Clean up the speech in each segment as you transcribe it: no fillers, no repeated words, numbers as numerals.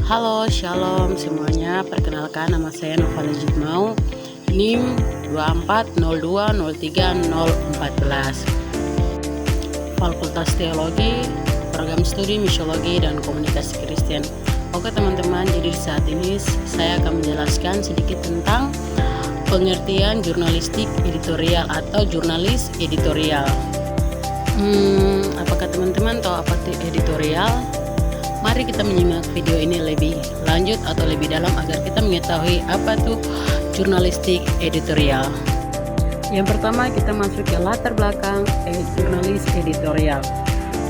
Halo, shalom semuanya. Perkenalkan, nama saya Nova Legit Mau, NIM 2402030014, Fakultas Teologi, Program Studi Misiologi dan Komunikasi Kristen. Oke teman-teman, jadi saat ini saya akan menjelaskan sedikit tentang pengertian jurnalistik editorial atau jurnalis editorial. Apakah teman-teman tahu apa itu editorial? Mari kita menyimak video ini lebih lanjut atau lebih dalam agar kita mengetahui apa tuh jurnalistik editorial. Yang pertama kita masuk ke latar belakang jurnalis editorial.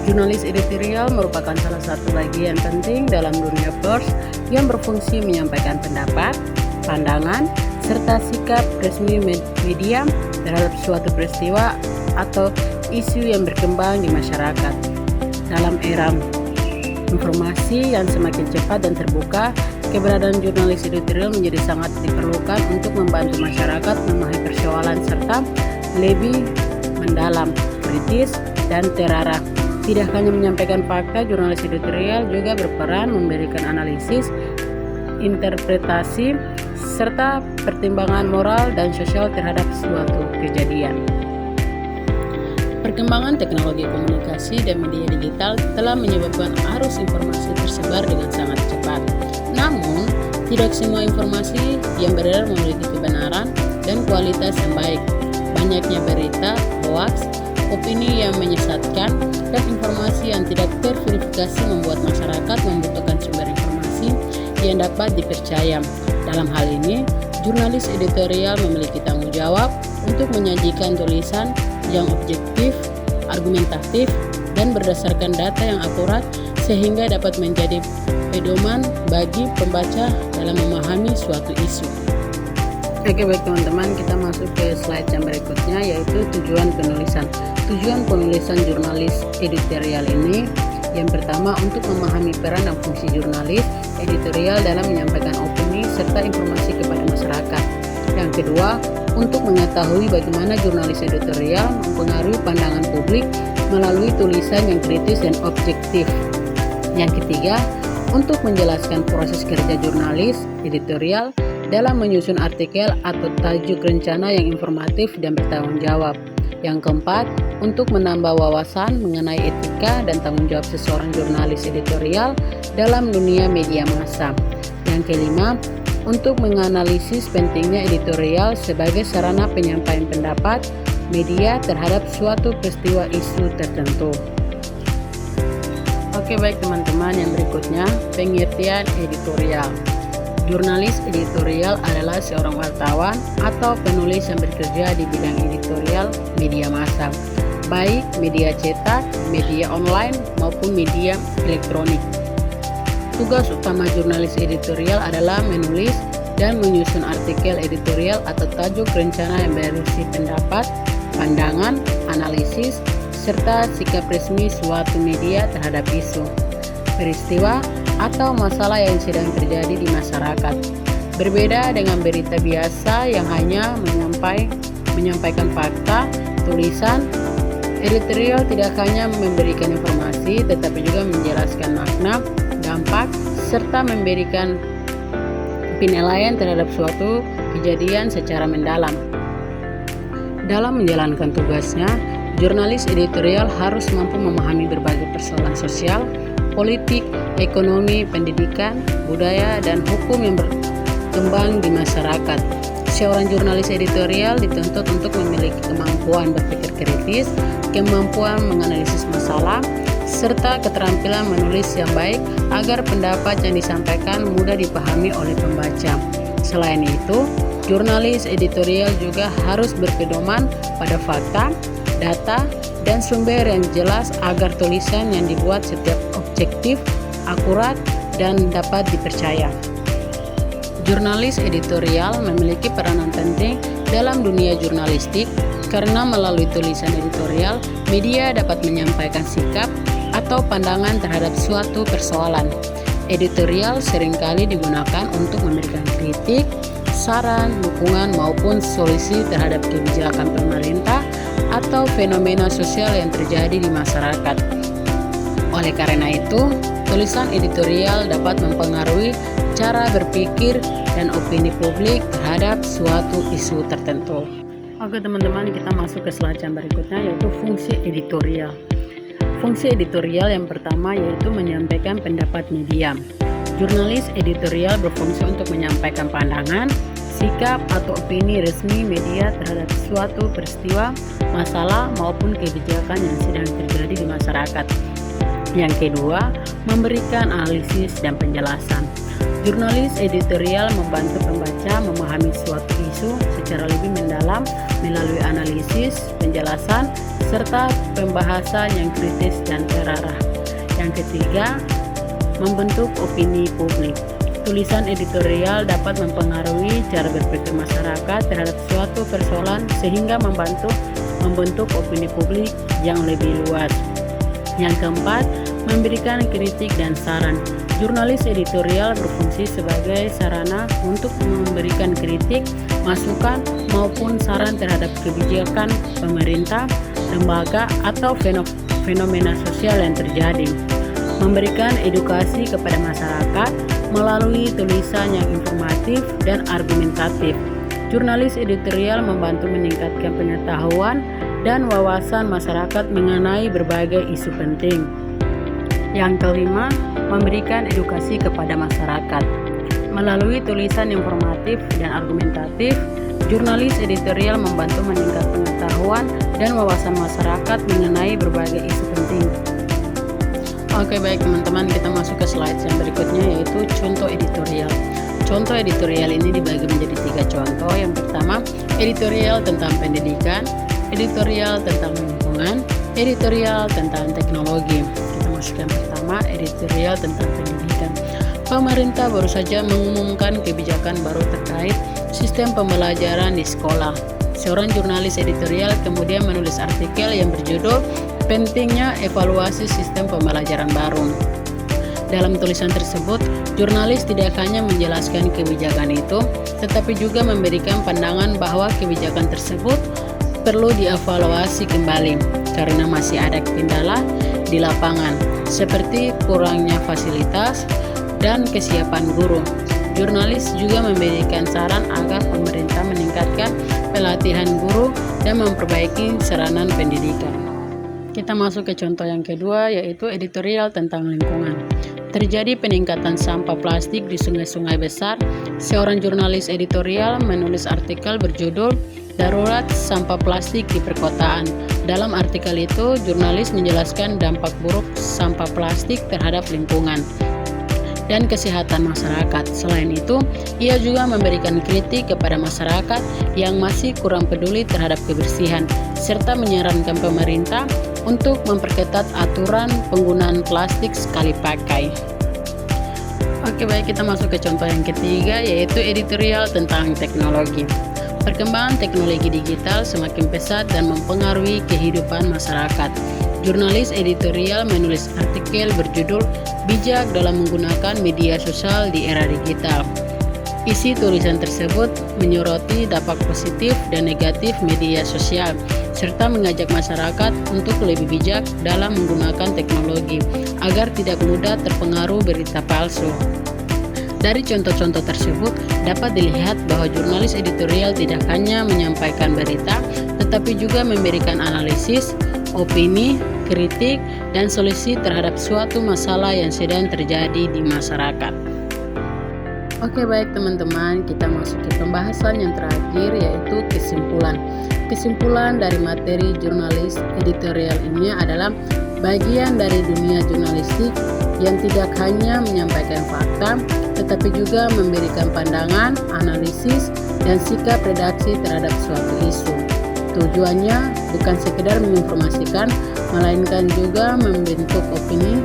Jurnalis editorial merupakan salah satu bagian penting dalam dunia pers yang berfungsi menyampaikan pendapat, pandangan, serta sikap resmi media terhadap suatu peristiwa atau isu yang berkembang di masyarakat. Dalam era informasi yang semakin cepat dan terbuka, keberadaan jurnalis editorial menjadi sangat diperlukan untuk membantu masyarakat memahami persoalan serta lebih mendalam, kritis, dan terarah. Tidak hanya menyampaikan fakta, jurnalis editorial juga berperan memberikan analisis, interpretasi, serta pertimbangan moral dan sosial terhadap suatu kejadian. Perkembangan teknologi komunikasi dan media digital telah menyebabkan arus informasi tersebar dengan sangat cepat. Namun, tidak semua informasi yang beredar memiliki kebenaran dan kualitas yang baik. Banyaknya berita, hoaks, opini yang menyesatkan, dan informasi yang tidak terverifikasi membuat masyarakat membutuhkan sumber informasi yang dapat dipercaya. Dalam hal ini, jurnalis editorial memiliki tanggung jawab untuk menyajikan tulisan yang objektif, argumentatif, dan berdasarkan data yang akurat sehingga dapat menjadi pedoman bagi pembaca dalam memahami suatu isu. Oke baik teman-teman, kita masuk ke slide yang berikutnya, yaitu tujuan penulisan. Tujuan penulisan jurnalis editorial ini yang pertama untuk memahami peran dan fungsi jurnalis editorial dalam menyampaikan opini serta informasi kepada masyarakat. Yang kedua, untuk mengetahui bagaimana jurnalis editorial mempengaruhi pandangan publik melalui tulisan yang kritis dan objektif. Yang ketiga, untuk menjelaskan proses kerja jurnalis editorial dalam menyusun artikel atau tajuk rencana yang informatif dan bertanggung jawab. Yang keempat, untuk menambah wawasan mengenai etika dan tanggung jawab seseorang jurnalis editorial dalam dunia media massa. Yang kelima, untuk menganalisis pentingnya editorial sebagai sarana penyampaian pendapat media terhadap suatu peristiwa isu tertentu. Oke baik teman-teman, yang berikutnya pengertian editorial. Jurnalis editorial adalah seorang wartawan atau penulis yang bekerja di bidang editorial media massa, baik media cetak, media online, maupun media elektronik. Tugas utama jurnalis editorial adalah menulis dan menyusun artikel editorial atau tajuk rencana yang berisi pendapat, pandangan, analisis, serta sikap resmi suatu media terhadap isu, peristiwa, atau masalah yang sedang terjadi di masyarakat. Berbeda dengan berita biasa yang hanya menyampaikan fakta, tulisan editorial tidak hanya memberikan informasi tetapi juga menjelaskan makna, dampak, serta memberikan penilaian terhadap suatu kejadian secara mendalam. Dalam menjalankan tugasnya, jurnalis editorial harus mampu memahami berbagai persoalan sosial, politik, ekonomi, pendidikan, budaya, dan hukum yang berkembang di masyarakat. Seorang jurnalis editorial dituntut untuk memiliki kemampuan berpikir kritis, kemampuan menganalisis masalah, serta keterampilan menulis yang baik agar pendapat yang disampaikan mudah dipahami oleh pembaca. Selain itu, jurnalis editorial juga harus berpedoman pada fakta, data, dan sumber yang jelas agar tulisan yang dibuat setiap objektif, akurat, dan dapat dipercaya. Jurnalis editorial memiliki peranan penting dalam dunia jurnalistik karena melalui tulisan editorial, media dapat menyampaikan sikap atau pandangan terhadap suatu persoalan. Editorial seringkali digunakan untuk memberikan kritik, saran, dukungan, maupun solusi terhadap kebijakan pemerintah atau fenomena sosial yang terjadi di masyarakat. Oleh karena itu, Tulisan editorial dapat mempengaruhi cara berpikir dan opini publik terhadap suatu isu tertentu. Oke teman-teman, kita masuk ke slide yang berikutnya, yaitu fungsi editorial. Fungsi editorial yang pertama yaitu menyampaikan pendapat media. Jurnalis editorial berfungsi untuk menyampaikan pandangan, sikap atau opini resmi media terhadap suatu peristiwa, masalah maupun kebijakan yang sedang terjadi di masyarakat. Yang kedua, memberikan analisis dan penjelasan. Jurnalis editorial membantu pembaca memahami suatu isu secara lebih mendalam melalui analisis, penjelasan, serta pembahasan yang kritis dan terarah. Yang ketiga, membentuk opini publik. Tulisan editorial dapat mempengaruhi cara berpikir masyarakat terhadap suatu persoalan sehingga membentuk opini publik yang lebih luas. Yang keempat, memberikan kritik dan saran. Jurnalis editorial berfungsi sebagai sarana untuk memberikan kritik, masukan, maupun saran terhadap kebijakan pemerintah, lembaga, atau fenomena sosial yang terjadi. Memberikan edukasi kepada masyarakat melalui tulisan yang informatif dan argumentatif. Jurnalis editorial membantu meningkatkan pengetahuan dan wawasan masyarakat mengenai berbagai isu penting. Yang kelima, memberikan edukasi kepada masyarakat. Melalui tulisan informatif dan argumentatif, jurnalis editorial membantu meningkatkan pengetahuan dan wawasan masyarakat mengenai berbagai isu penting. Oke baik teman-teman, kita masuk ke slide yang berikutnya, yaitu contoh editorial. Contoh editorial ini dibagi menjadi 3 contoh. Yang pertama, editorial tentang pendidikan, editorial tentang lingkungan, editorial tentang teknologi. Kita masuk yang pertama, editorial tentang pendidikan. Pemerintah baru saja mengumumkan kebijakan baru terkait sistem pembelajaran di sekolah. Seorang jurnalis editorial kemudian menulis artikel yang berjudul "Pentingnya Evaluasi Sistem Pembelajaran Baru". Dalam tulisan tersebut, jurnalis tidak hanya menjelaskan kebijakan itu, tetapi juga memberikan pandangan bahwa kebijakan tersebut perlu dievaluasi kembali karena masih ada kendala di lapangan, seperti kurangnya fasilitas dan kesiapan guru. Jurnalis juga memberikan saran agar pemerintah meningkatkan pelatihan guru dan memperbaiki sarana pendidikan. Kita masuk ke contoh yang kedua, yaitu editorial tentang lingkungan. Terjadi peningkatan sampah plastik di sungai-sungai besar. Seorang jurnalis editorial menulis artikel berjudul "Darurat Sampah Plastik di Perkotaan". Dalam artikel itu, jurnalis menjelaskan dampak buruk sampah plastik terhadap lingkungan dan kesehatan masyarakat. Selain itu, ia juga memberikan kritik kepada masyarakat yang masih kurang peduli terhadap kebersihan, serta menyarankan pemerintah untuk memperketat aturan penggunaan plastik sekali pakai. Oke baik, kita masuk ke contoh yang ketiga, yaitu editorial tentang teknologi. Perkembangan teknologi digital semakin pesat dan mempengaruhi kehidupan masyarakat. Jurnalis editorial menulis artikel berjudul "Bijak dalam menggunakan media sosial di era digital". Isi tulisan tersebut menyoroti dampak positif dan negatif media sosial, serta mengajak masyarakat untuk lebih bijak dalam menggunakan teknologi agar tidak mudah terpengaruh berita palsu. Dari contoh-contoh tersebut dapat dilihat bahwa jurnalis editorial tidak hanya menyampaikan berita, tetapi juga memberikan analisis, opini, kritik, dan solusi terhadap suatu masalah yang sedang terjadi di masyarakat. Oke baik teman-teman, kita masuk ke pembahasan yang terakhir, yaitu kesimpulan. Kesimpulan dari materi jurnalis editorial ini adalah bagian dari dunia jurnalistik yang tidak hanya menyampaikan fakta, tetapi juga memberikan pandangan, analisis, dan sikap redaksi terhadap suatu isu. Tujuannya bukan sekedar menginformasikan, melainkan juga membentuk opini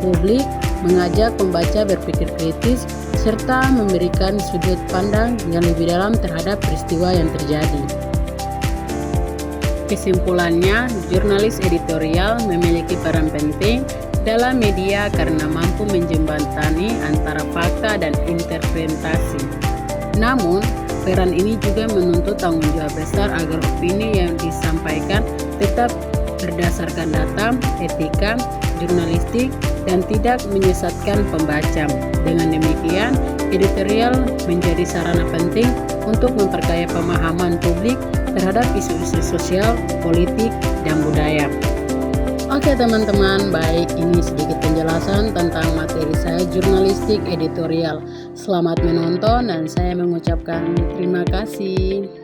publik, mengajak pembaca berpikir kritis, serta memberikan sudut pandang yang lebih dalam terhadap peristiwa yang terjadi. Kesimpulannya, jurnalis editorial memiliki peran penting dalam media karena mampu menjembatani antara fakta dan interpretasi. Namun, peran ini juga menuntut tanggung jawab besar agar opini yang disampaikan tetap berdasarkan data, etika, jurnalistik, dan tidak menyesatkan pembaca. Dengan demikian, editorial menjadi sarana penting untuk memperkaya pemahaman publik terhadap isu-isu sosial, politik, dan budaya. Oke teman-teman, baik, ini sedikit penjelasan tentang materi saya jurnalistik editorial. Selamat menonton dan saya mengucapkan terima kasih.